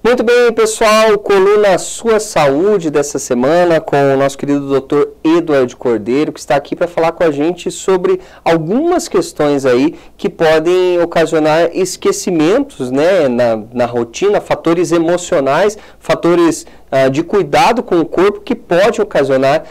Muito bem, pessoal, coluna Sua Saúde dessa semana com o nosso querido Dr. Eduardo Cordeiro, que está aqui para falar com a gente sobre algumas questões aí que podem ocasionar esquecimentos, né, na rotina, fatores emocionais, fatores de cuidado com o corpo que pode ocasionar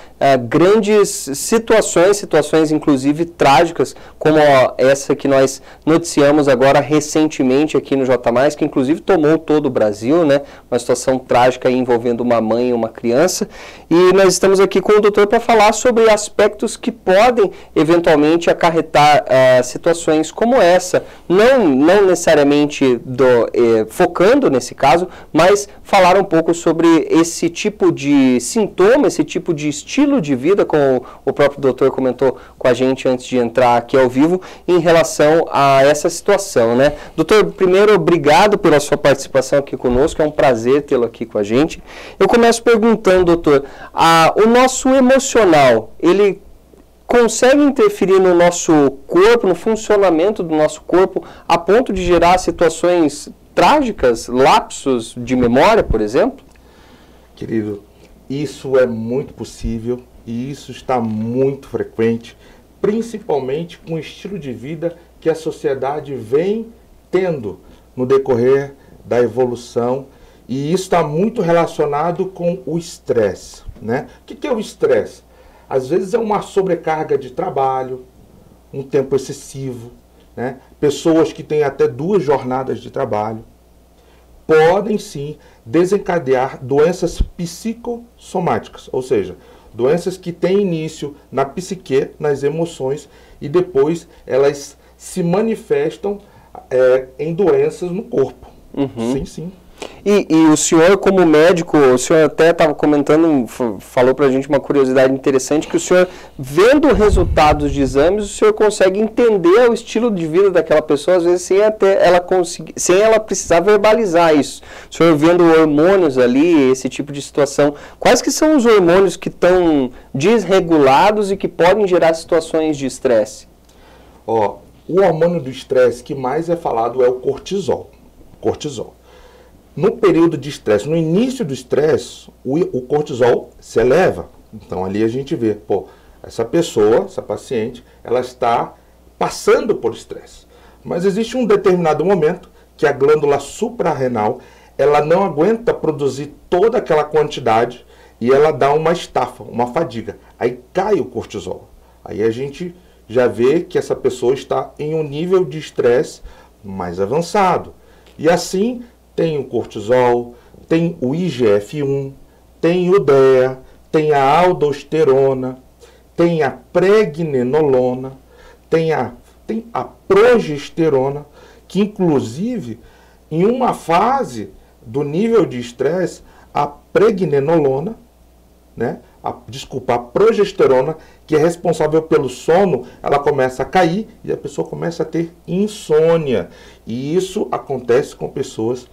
grandes situações inclusive trágicas, como essa que nós noticiamos agora recentemente aqui no J+, que inclusive tomou todo o Brasil, né? Uma situação trágica envolvendo uma mãe e uma criança. E nós estamos aqui com o doutor para falar sobre aspectos que podem eventualmente acarretar situações como essa, não necessariamente focando nesse caso, mas falar um pouco sobre esse tipo de sintoma, esse tipo de estilo de vida, como o próprio doutor comentou com a gente antes de entrar aqui ao vivo, em relação a essa situação, né? Doutor, primeiro, obrigado pela sua participação aqui conosco, é um prazer tê-lo aqui com a gente. Eu começo perguntando, doutor, o nosso emocional, ele consegue interferir no nosso corpo, no funcionamento do nosso corpo, a ponto de gerar situações trágicas, lapsos de memória, por exemplo? Querido, isso é muito possível e isso está muito frequente, principalmente com o estilo de vida que a sociedade vem tendo no decorrer da evolução, e isso está muito relacionado com o estresse, né? O que é o estresse? Às vezes é uma sobrecarga de trabalho, um tempo excessivo, né? Pessoas que têm até 2 jornadas de trabalho podem sim desencadear doenças psicossomáticas, ou seja, doenças que têm início na psique, nas emoções, e depois elas se manifestam em doenças no corpo. Uhum. Sim, sim. E o senhor, como médico, o senhor até estava comentando, falou para a gente uma curiosidade interessante, que o senhor, vendo resultados de exames, o senhor consegue entender o estilo de vida daquela pessoa, às vezes sem ela precisar verbalizar isso. O senhor vendo hormônios ali, esse tipo de situação, quais que são os hormônios que estão desregulados e que podem gerar situações de estresse? O hormônio do estresse que mais é falado é o cortisol. No período de estresse, no início do estresse, o cortisol se eleva. Então ali a gente vê, essa pessoa, essa paciente, ela está passando por estresse. Mas existe um determinado momento que a glândula suprarrenal, ela não aguenta produzir toda aquela quantidade e ela dá uma estafa, uma fadiga. Aí cai o cortisol. Aí a gente já vê que essa pessoa está em um nível de estresse mais avançado. E assim tem o cortisol, tem o IGF-1, tem o DEA, tem a aldosterona, tem a pregnenolona, tem a progesterona, que inclusive em uma fase do nível de estresse, a pregnenolona, né? A progesterona, que é responsável pelo sono, ela começa a cair e a pessoa começa a ter insônia. E isso acontece com pessoas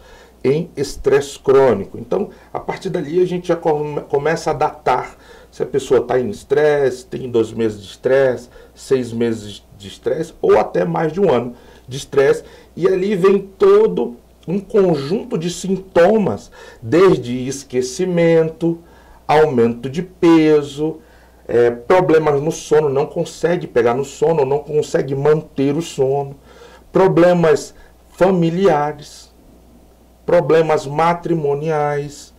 em estresse crônico. Então, a partir dali a gente já começa a datar se a pessoa está em estresse, tem 2 meses de estresse, 6 meses de estresse ou até mais de 1 ano de estresse. E ali vem todo um conjunto de sintomas, desde esquecimento, aumento de peso, problemas no sono, não consegue pegar no sono, não consegue manter o sono, problemas familiares, problemas matrimoniais,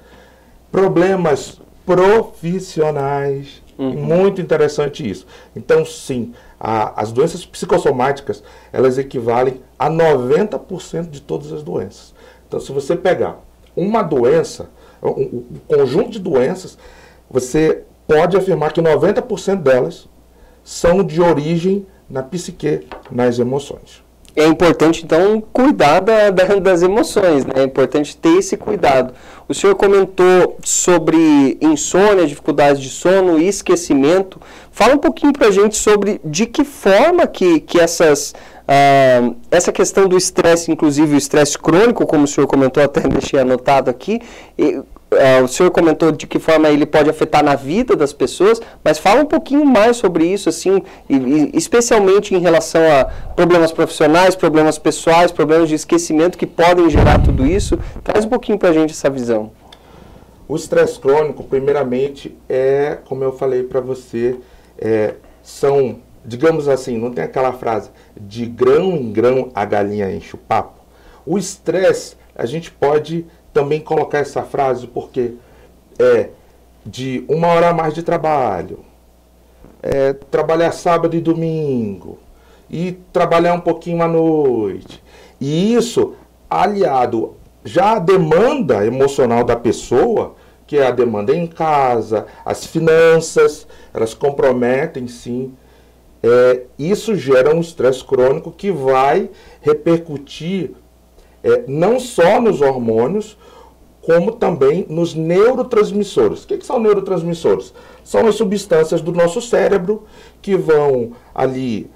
problemas profissionais. Muito interessante isso. Então, sim, as doenças psicossomáticas, elas equivalem a 90% de todas as doenças. Então, se você pegar uma doença, um conjunto de doenças, você pode afirmar que 90% delas são de origem na psique, nas emoções. É importante, então, cuidar das emoções, né? É importante ter esse cuidado. O senhor comentou sobre insônia, dificuldades de sono e esquecimento. Fala um pouquinho para a gente sobre de que forma que essa questão do estresse, inclusive o estresse crônico, como o senhor comentou, até deixei anotado aqui, o senhor comentou de que forma ele pode afetar na vida das pessoas, mas fala um pouquinho mais sobre isso, assim, especialmente em relação a problemas profissionais, problemas pessoais, problemas de esquecimento que podem gerar tudo isso. Traz um pouquinho para a gente essa visão. O estresse crônico, primeiramente, como eu falei para você, são, digamos assim, não tem aquela frase, de grão em grão a galinha enche o papo. O estresse, a gente pode também colocar essa frase porque de 1 hora a mais de trabalho, trabalhar sábado e domingo, e trabalhar um pouquinho à noite. E isso, aliado já à demanda emocional da pessoa, que é a demanda em casa, as finanças, elas comprometem sim. Isso gera um estresse crônico que vai repercutir não só nos hormônios, como também nos neurotransmissores. O que são neurotransmissores? São as substâncias do nosso cérebro que vão ali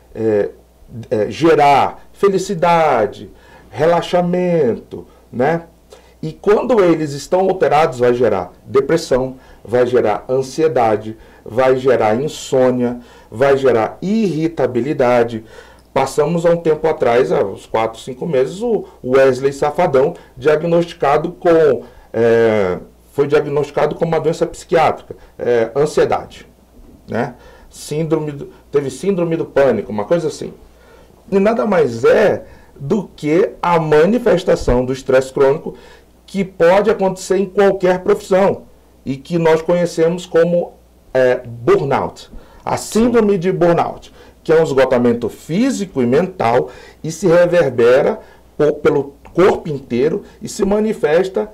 gerar felicidade, relaxamento, né? E quando eles estão alterados, vai gerar depressão, vai gerar ansiedade, vai gerar insônia, vai gerar irritabilidade. Passamos há um tempo atrás, há uns 4, 5 meses, o Wesley Safadão foi diagnosticado com uma doença psiquiátrica, ansiedade, né? Teve síndrome do pânico, uma coisa assim. E nada mais do que a manifestação do estresse crônico que pode acontecer em qualquer profissão e que nós conhecemos como burnout, a síndrome de burnout, que é um esgotamento físico e mental e se reverbera pelo corpo inteiro e se manifesta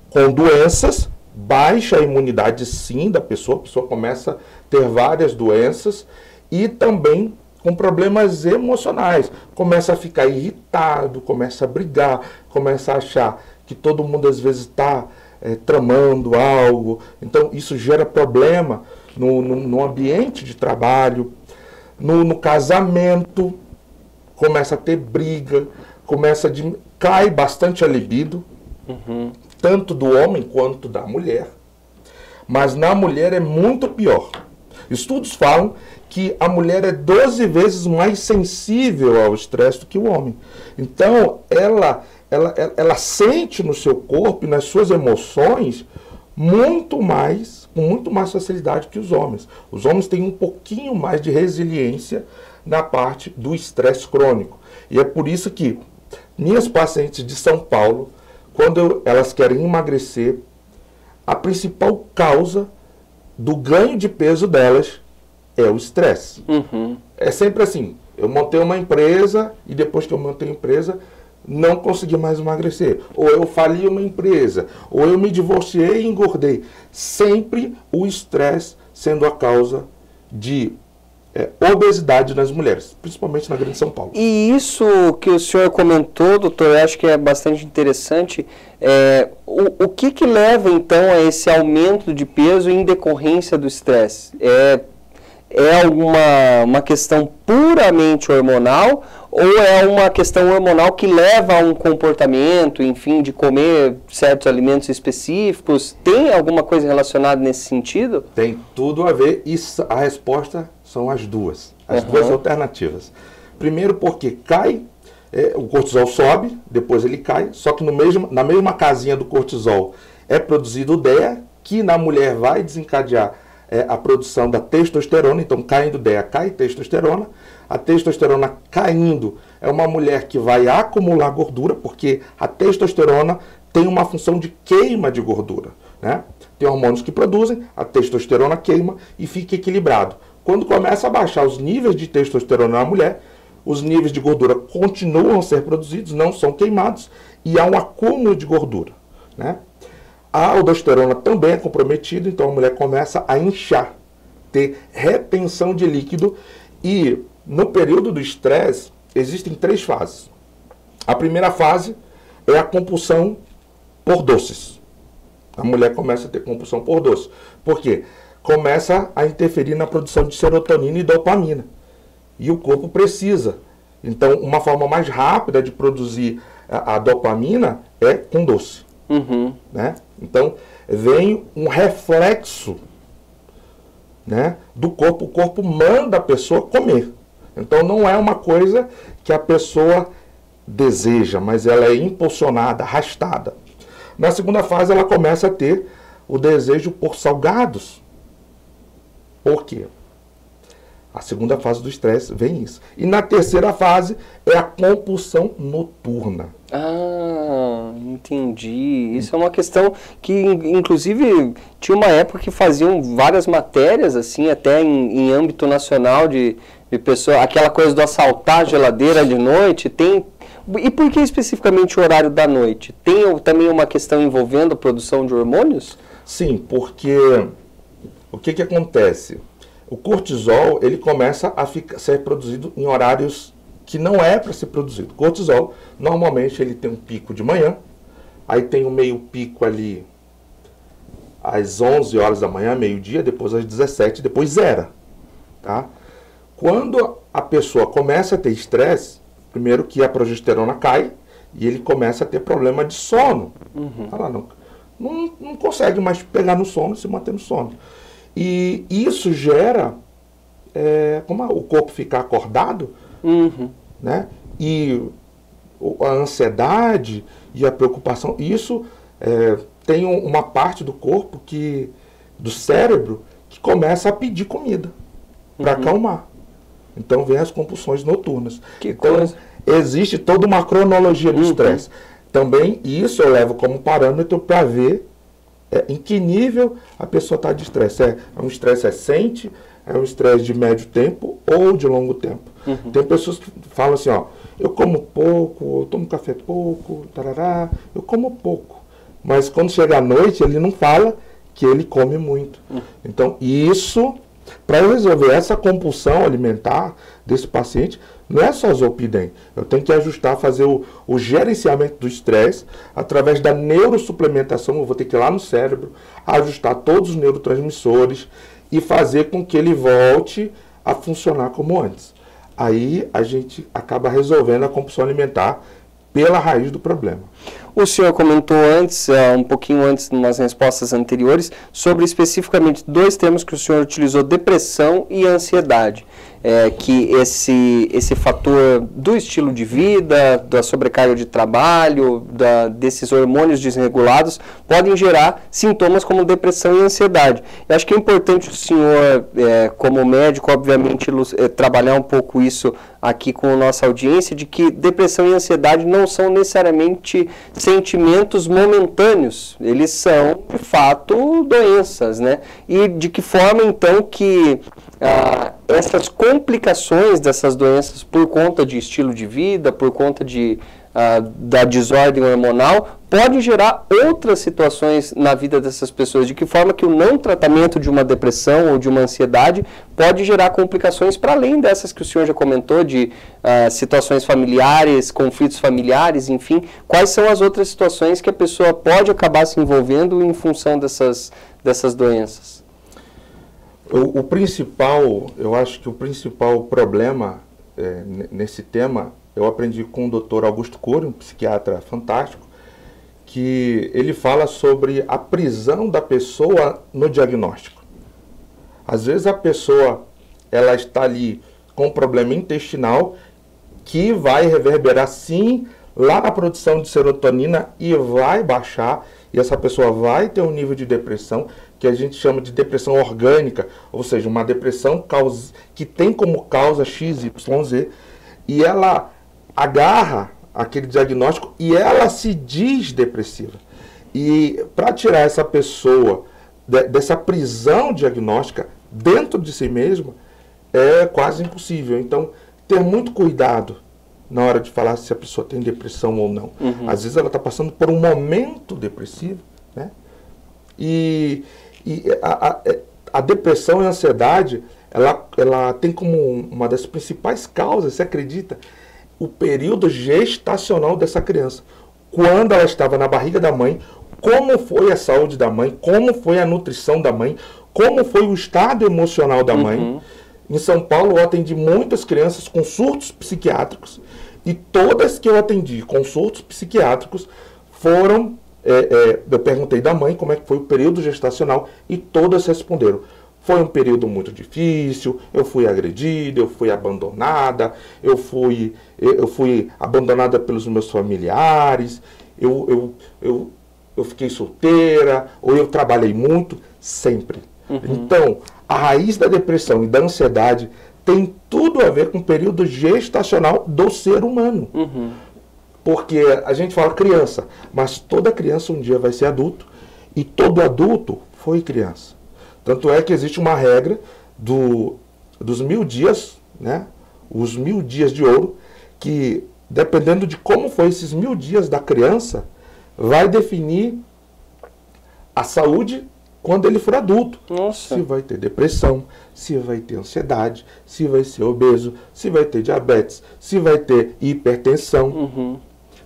com doenças, baixa imunidade sim da pessoa, a pessoa começa a ter várias doenças e também com problemas emocionais, começa a ficar irritado, começa a brigar, começa a achar que todo mundo às vezes está tramando algo, então isso gera problema no ambiente de trabalho, no casamento, começa a ter briga, cai bastante a libido, tanto do homem quanto da mulher, mas na mulher é muito pior. Estudos falam que a mulher é 12 vezes mais sensível ao estresse do que o homem. Então, ela sente no seu corpo e nas suas emoções com muito mais facilidade que os homens. Os homens têm um pouquinho mais de resiliência na parte do estresse crônico. E é por isso que minhas pacientes de São Paulo, quando elas querem emagrecer, a principal causa do ganho de peso delas é o estresse. É sempre assim, eu montei uma empresa e depois que eu montei a empresa, não consegui mais emagrecer. Ou eu fali uma empresa, ou eu me divorciei e engordei. Sempre o estresse sendo a causa de obesidade nas mulheres, principalmente na Grande São Paulo. E isso que o senhor comentou, doutor, eu acho que é bastante interessante. O que leva, então, a esse aumento de peso em decorrência do estresse? É uma questão puramente hormonal ou é uma questão hormonal que leva a um comportamento, enfim, de comer certos alimentos específicos? Tem alguma coisa relacionada nesse sentido? Tem tudo a ver e a resposta são as duas alternativas. Primeiro porque o cortisol sobe, depois ele cai, só que na mesma casinha do cortisol é produzido o DEA, que na mulher vai desencadear a produção da testosterona. Então, caindo DEA, cai testosterona. A testosterona caindo é uma mulher que vai acumular gordura, porque a testosterona tem uma função de queima de gordura, né? Tem hormônios que produzem, a testosterona queima e fica equilibrado. Quando começa a baixar os níveis de testosterona na mulher, os níveis de gordura continuam a ser produzidos, não são queimados, e há um acúmulo de gordura, né? A aldosterona também é comprometida, então a mulher começa a inchar, ter retenção de líquido. E no período do estresse, existem 3 fases. A primeira fase é a compulsão por doces. A mulher começa a ter compulsão por doce. Por quê? Começa a interferir na produção de serotonina e dopamina. E o corpo precisa. Então, uma forma mais rápida de produzir a dopamina é com doce. Né? Então, vem um reflexo, né, do corpo. O corpo manda a pessoa comer. Então, não é uma coisa que a pessoa deseja, mas ela é impulsionada, arrastada. Na segunda fase, ela começa a ter o desejo por salgados. Por quê? A segunda fase do estresse vem isso. E na terceira fase é a compulsão noturna. Ah, entendi. Isso é uma questão que, inclusive, tinha uma época que faziam várias matérias, assim, até em âmbito nacional de pessoa, aquela coisa do assaltar a geladeira de noite. E por que especificamente o horário da noite? Tem também uma questão envolvendo a produção de hormônios? Sim, porque o que acontece? O cortisol, ele começa a ser produzido em horários que não é para ser produzido. O cortisol, normalmente, ele tem um pico de manhã, aí tem um meio pico ali às 11 horas da manhã, meio-dia, depois às 17, depois zera. Tá? Quando a pessoa começa a ter estresse, primeiro que a progesterona cai e ele começa a ter problema de sono. Ela não consegue mais pegar no sono, se manter no sono. E isso gera, como o corpo fica acordado, né? E a ansiedade e a preocupação, isso tem uma parte do corpo, do cérebro, que começa a pedir comida para acalmar. Então vem as compulsões noturnas. Então existe toda uma cronologia do estresse. Também isso eu levo como parâmetro para ver em que nível a pessoa está de estresse. É um estresse recente, é um estresse de médio tempo ou de longo tempo. Tem pessoas que falam assim, ó, eu como pouco, eu tomo café pouco, tarará, eu como pouco. Mas quando chega à noite, ele não fala que ele come muito. Então, isso, para eu resolver essa compulsão alimentar desse paciente, não é só Zolpidem. Eu tenho que ajustar, fazer o gerenciamento do estresse através da neurosuplementação. Eu vou ter que ir lá no cérebro, ajustar todos os neurotransmissores e fazer com que ele volte a funcionar como antes. Aí a gente acaba resolvendo a compulsão alimentar pela raiz do problema. O senhor comentou antes, um pouquinho antes, nas respostas anteriores, sobre especificamente dois termos que o senhor utilizou, depressão e ansiedade. Que esse fator do estilo de vida, da sobrecarga de trabalho, desses hormônios desregulados, podem gerar sintomas como depressão e ansiedade. Eu acho que é importante o senhor, como médico, obviamente, trabalhar um pouco isso aqui com a nossa audiência, de que depressão e ansiedade não são necessariamente sentimentos momentâneos, eles são, de fato, doenças, né? E de que forma, então, que essas complicações dessas doenças por conta de estilo de vida, por conta da desordem hormonal, pode gerar outras situações na vida dessas pessoas, de que forma que o não tratamento de uma depressão ou de uma ansiedade pode gerar complicações para além dessas que o senhor já comentou, de situações familiares, conflitos familiares, enfim, quais são as outras situações que a pessoa pode acabar se envolvendo em função dessas doenças? O principal, eu acho que o principal problema nesse tema, eu aprendi com o Dr. Augusto Cury, um psiquiatra fantástico, que ele fala sobre a prisão da pessoa no diagnóstico. Às vezes a pessoa, ela está ali com um problema intestinal que vai reverberar sim lá na produção de serotonina e vai baixar, e essa pessoa vai ter um nível de depressão que a gente chama de depressão orgânica, ou seja, uma depressão que tem como causa XYZ, e ela agarra aquele diagnóstico e ela se diz depressiva. E para tirar essa pessoa dessa prisão diagnóstica dentro de si mesma é quase impossível. Então, ter muito cuidado na hora de falar se a pessoa tem depressão ou não. Às vezes ela está passando por um momento depressivo, né? E a depressão e a ansiedade, ela tem como uma das principais causas, você acredita, o período gestacional dessa criança. Quando ela estava na barriga da mãe, como foi a saúde da mãe, como foi a nutrição da mãe, como foi o estado emocional da mãe. Em São Paulo, eu atendi muitas crianças com surtos psiquiátricos, e todas que eu atendi com surtos psiquiátricos foram eu perguntei da mãe como é que foi o período gestacional e todas responderam. Foi um período muito difícil, eu fui agredida, eu fui abandonada, eu fui abandonada pelos meus familiares, eu fiquei solteira, ou eu trabalhei muito, sempre. Então, a raiz da depressão e da ansiedade tem tudo a ver com o período gestacional do ser humano. Porque a gente fala criança, mas toda criança um dia vai ser adulto, e todo adulto foi criança. Tanto é que existe uma regra dos 1000 dias, né? Os 1000 dias de ouro, que dependendo de como foi esses 1000 dias da criança, vai definir a saúde quando ele for adulto. Nossa. Se vai ter depressão, se vai ter ansiedade, se vai ser obeso, se vai ter diabetes, se vai ter hipertensão.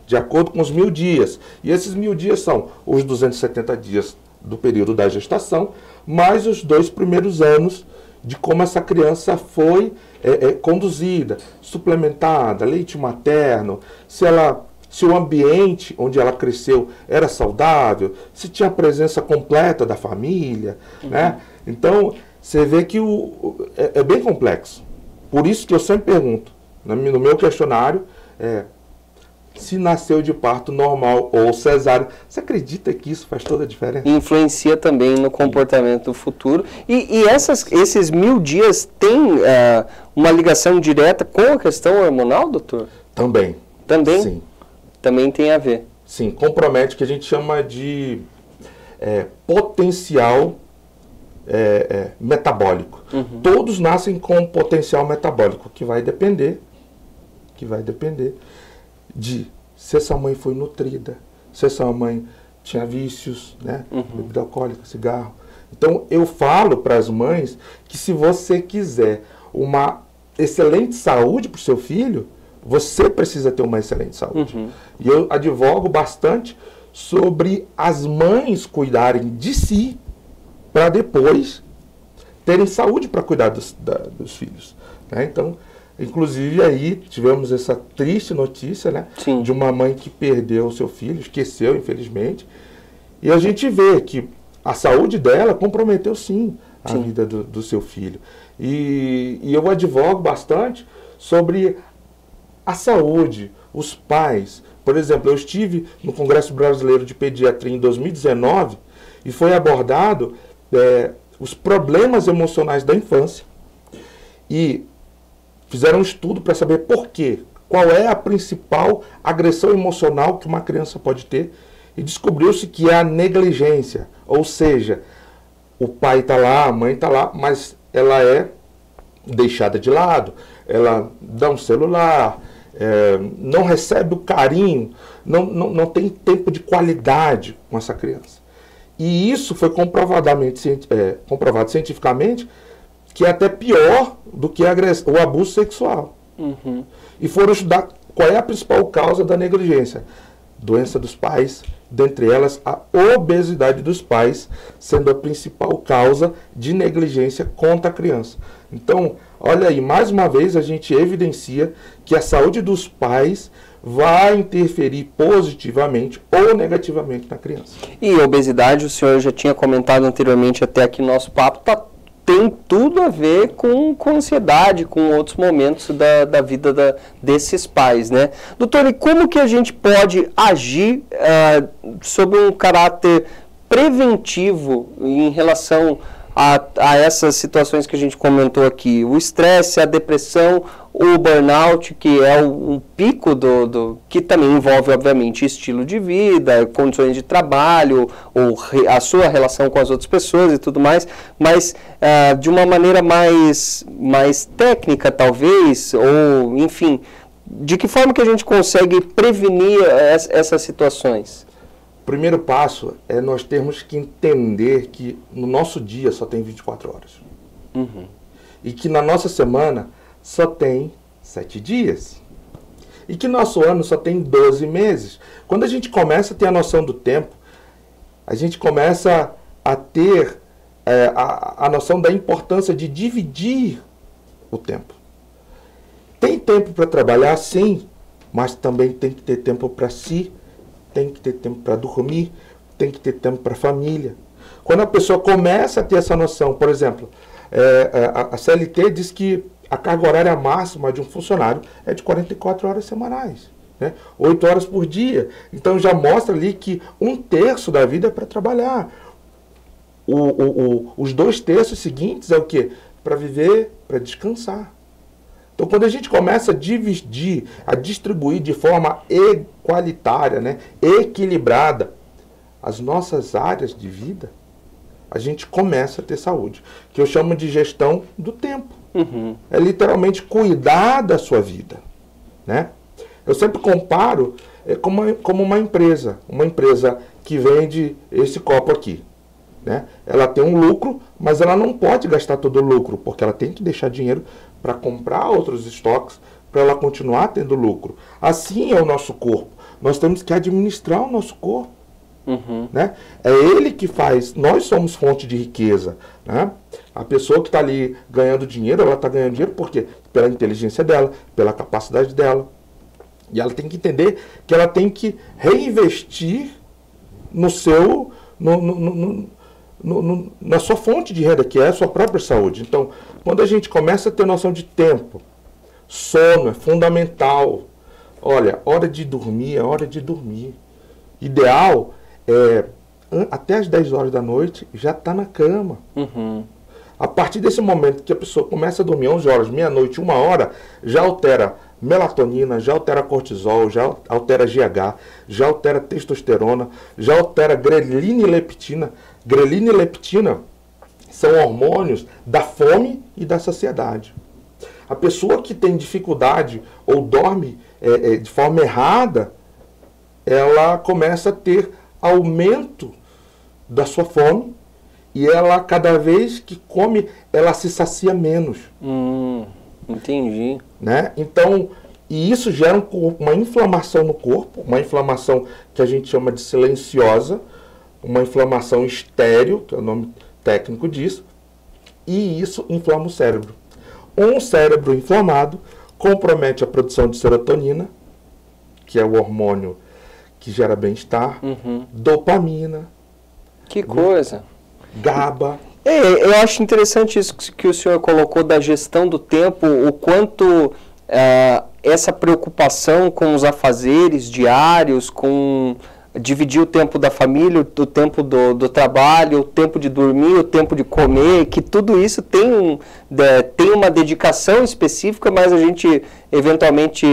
De acordo com os 1000 dias. E esses 1000 dias são os 270 dias do período da gestação, mais os 2 primeiros anos de como essa criança foi conduzida, suplementada, leite materno, se o ambiente onde ela cresceu era saudável, se tinha a presença completa da família, né? Então, você vê que é bem complexo. Por isso que eu sempre pergunto, no meu questionário, se nasceu de parto normal ou cesárea. Você acredita que isso faz toda a diferença? Influencia também no comportamento futuro. E esses 1000 dias têm uma ligação direta com a questão hormonal, doutor? Também. Também? Sim. Também tem a ver. Sim, compromete o que a gente chama de potencial metabólico. Todos nascem com potencial metabólico, que vai depender de se essa mãe foi nutrida, se essa mãe tinha vícios, né? Bebida alcoólica, cigarro. Então, eu falo para as mães que se você quiser uma excelente saúde para o seu filho, você precisa ter uma excelente saúde. E eu advogo bastante sobre as mães cuidarem de si para depois terem saúde para cuidar dos filhos, né? Então, inclusive aí tivemos essa triste notícia, né? Sim. De uma mãe que perdeu o seu filho, esqueceu, infelizmente. E a gente vê que a saúde dela comprometeu sim a vida do seu filho. E eu advogo bastante sobre a saúde, os pais. Por exemplo, eu estive no Congresso Brasileiro de Pediatria em 2019 e foi abordado os problemas emocionais da infância. E fizeram um estudo para saber por quê, qual é a principal agressão emocional que uma criança pode ter, e descobriu-se que é a negligência, ou seja, o pai está lá, a mãe está lá, mas ela é deixada de lado, ela dá um celular, não recebe o carinho, não tem tempo de qualidade com essa criança. E isso foi comprovado cientificamente, que é até pior do que o abuso sexual. E foram estudar qual é a principal causa da negligência. Doença dos pais, dentre elas a obesidade dos pais, sendo a principal causa de negligência contra a criança. Então, olha aí, mais uma vez a gente evidencia que a saúde dos pais vai interferir positivamente ou negativamente na criança. E obesidade, o senhor já tinha comentado anteriormente até aqui no nosso papo, tem tudo a ver com ansiedade, com outros momentos da vida desses pais, né? Doutor, e como que a gente pode agir sob um caráter preventivo em relação a essas situações que a gente comentou aqui? O estresse, a depressão, o burnout, que é um pico que também envolve, obviamente, estilo de vida, condições de trabalho, ou a sua relação com as outras pessoas e tudo mais, mas de uma maneira mais técnica, talvez, ou, enfim, de que forma que a gente consegue prevenir essas situações? O primeiro passo é nós termos que entender que no nosso dia só tem 24 horas. E que na nossa semana só tem 7 dias. E que nosso ano só tem 12 meses. Quando a gente começa a ter a noção do tempo, a gente começa a ter a noção da importância de dividir o tempo. Tem tempo para trabalhar, sim, mas também tem que ter tempo para si, tem que ter tempo para dormir, tem que ter tempo para a família. Quando a pessoa começa a ter essa noção, por exemplo, a CLT diz que a carga horária máxima de um funcionário é de 44 horas semanais, né? 8 horas por dia. Então já mostra ali que 1/3 da vida é para trabalhar. Os 2/3 seguintes é o quê? Para viver, para descansar. Então, quando a gente começa a dividir, a distribuir de forma igualitária, né, equilibrada, as nossas áreas de vida, a gente começa a ter saúde. Que eu chamo de gestão do tempo. É literalmente cuidar da sua vida, né? Eu sempre comparo como uma empresa que vende esse copo aqui, né? Ela tem um lucro, mas ela não pode gastar todo o lucro, porque ela tem que deixar dinheiro para comprar outros estoques, para ela continuar tendo lucro. Assim é o nosso corpo. Nós temos que administrar o nosso corpo. Né? É ele que faz, nós somos fonte de riqueza, né? A pessoa que está ali ganhando dinheiro, ela está ganhando dinheiro por quê? Pela inteligência dela, pela capacidade dela. E ela tem que entender que ela tem que reinvestir no seu, na sua fonte de renda, que é a sua própria saúde. Então, quando a gente começa a ter noção de tempo, sono é fundamental. Olha, hora de dormir é hora de dormir. Ideal até as 10 horas da noite já está na cama. A partir desse momento que a pessoa começa a dormir 11 horas, meia-noite, 1 hora, já altera melatonina, já altera cortisol, já altera GH, já altera testosterona, já altera grelina e leptina. Grelina e leptina são hormônios da fome e da saciedade. A pessoa que tem dificuldade ou dorme de forma errada, ela começa a ter aumento da sua fome e ela, cada vez que come, ela se sacia menos. Entendi. Né? Então, e isso gera uma inflamação no corpo, uma inflamação que a gente chama de silenciosa, uma inflamação estéril, que é o nome técnico disso, e isso inflama o cérebro. Um cérebro inflamado compromete a produção de serotonina, que é o hormônio que gera bem-estar, dopamina. Que coisa. GABA. Eu acho interessante isso que o senhor colocou da gestão do tempo, o quanto essa preocupação com os afazeres diários, com dividir o tempo da família, o tempo do trabalho, o tempo de dormir, o tempo de comer, que tudo isso tem uma dedicação específica, mas a gente, eventualmente,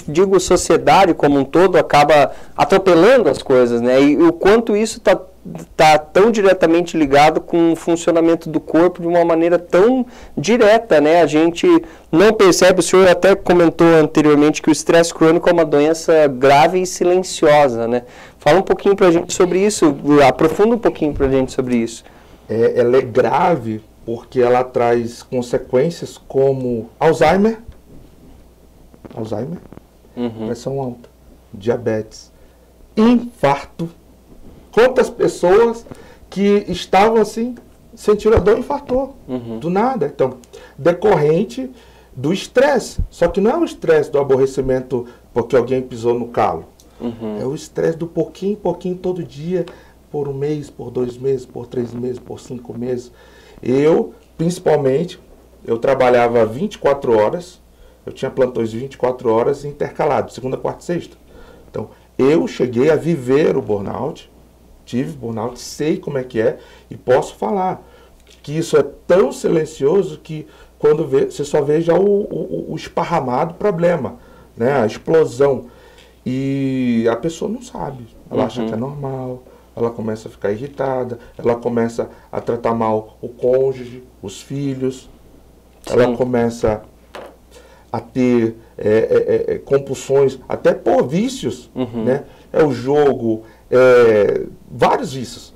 digo, sociedade como um todo, acaba atropelando as coisas, né? E o quanto isso está tão diretamente ligado com o funcionamento do corpo de uma maneira tão direta, né? A gente não percebe, o senhor até comentou anteriormente que o estresse crônico é uma doença grave e silenciosa, né? Fala um pouquinho pra gente sobre isso, aprofunda um pouquinho pra gente sobre isso. Ela é grave porque ela traz consequências como Alzheimer, pressão alta, diabetes, infarto. Quantas pessoas que estavam assim, sentiram a dor e infartou, do nada. Então, decorrente do estresse. Só que não é o estresse do aborrecimento porque alguém pisou no calo. É o estresse do pouquinho em pouquinho todo dia, por 1 mês, por 2 meses, por 3 meses, por 5 meses. Principalmente, eu trabalhava 24 horas, eu tinha plantões de 24 horas intercalados, segunda, quarta e sexta. Então, eu cheguei a viver o burnout, tive burnout, sei como é que é e posso falar que isso é tão silencioso que quando você só vê já o esparramado problema, né? A explosão. E a pessoa não sabe, ela acha que é normal, ela começa a ficar irritada, ela começa a tratar mal o cônjuge, os filhos, ela começa a ter compulsões, até por vícios, né? O jogo, vários vícios,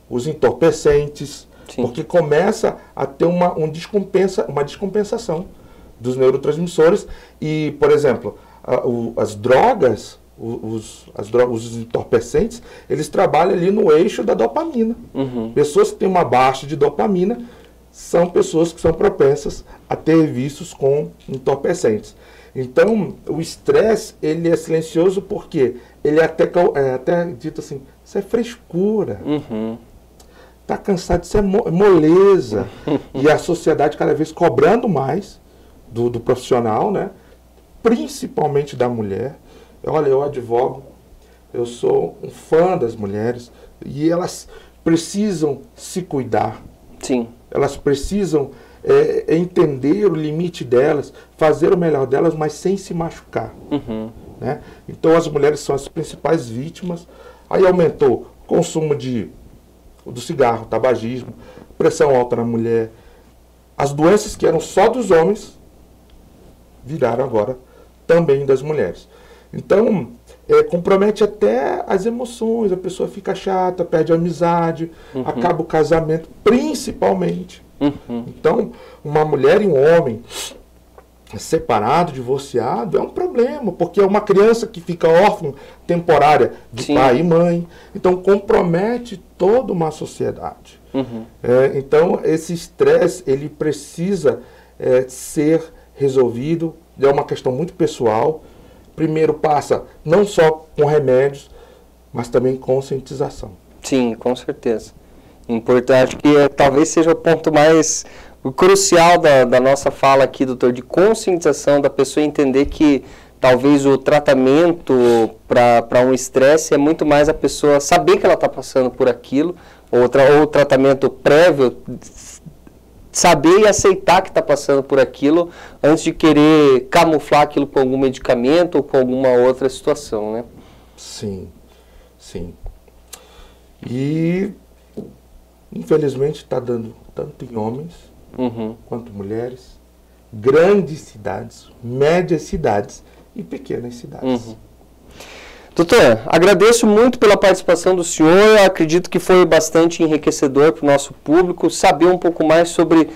os entorpecentes, porque começa a ter uma descompensação dos neurotransmissores e, por exemplo, as drogas, os entorpecentes, eles trabalham ali no eixo da dopamina. Pessoas que têm uma baixa de dopamina são pessoas que são propensas a ter vícios com entorpecentes. Então, o estresse, ele é silencioso porque ele é até dito assim, Isso é frescura. Está cansado, isso é moleza. E a sociedade cada vez cobrando mais do profissional, né? Principalmente da mulher. Olha, eu advogo, eu sou um fã das mulheres e elas precisam se cuidar. Sim. Elas precisam entender o limite delas, fazer o melhor delas, mas sem se machucar. Né? Então as mulheres são as principais vítimas. Aí aumentou o consumo do cigarro, tabagismo, pressão alta na mulher. As doenças que eram só dos homens viraram agora também das mulheres. Então, compromete até as emoções, a pessoa fica chata, perde a amizade, acaba o casamento, principalmente. Então, uma mulher e um homem separado, divorciado, é um problema, porque é uma criança que fica órfã temporária de pai e mãe. Então, compromete toda uma sociedade. Então, esse estresse, ele precisa ser resolvido, é uma questão muito pessoal. Primeiro passa não só com remédios, mas também conscientização. Sim, com certeza. Importante que talvez seja o ponto mais crucial da nossa fala aqui, doutor, de conscientização da pessoa entender que talvez o tratamento para um estresse é muito mais a pessoa saber que ela está passando por aquilo, ou o tratamento prévio, saber e aceitar que está passando por aquilo antes de querer camuflar aquilo com algum medicamento ou com alguma outra situação, né? Sim, sim. E infelizmente está dando tanto em homens quanto mulheres, grandes cidades, médias cidades e pequenas cidades. Doutor, agradeço muito pela participação do senhor, eu acredito que foi bastante enriquecedor para o nosso público, saber um pouco mais sobre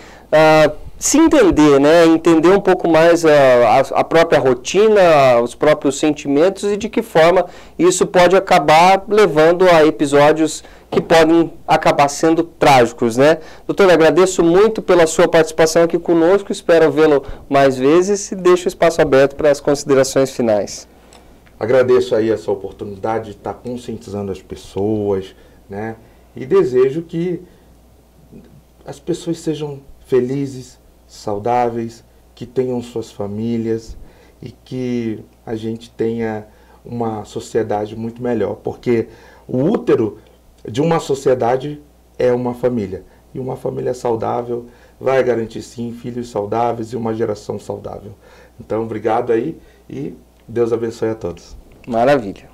se entender, né? Entender um pouco mais a própria rotina, os próprios sentimentos e de que forma isso pode acabar levando a episódios que podem acabar sendo trágicos, né? Doutor, agradeço muito pela sua participação aqui conosco, espero vê-lo mais vezes e deixo o espaço aberto para as considerações finais. Agradeço aí essa oportunidade de estar conscientizando as pessoas, né? E desejo que as pessoas sejam felizes, saudáveis, que tenham suas famílias e que a gente tenha uma sociedade muito melhor, porque o útero de uma sociedade é uma família. E uma família saudável vai garantir, sim, filhos saudáveis e uma geração saudável. Então, obrigado aí e Deus abençoe a todos. Maravilha.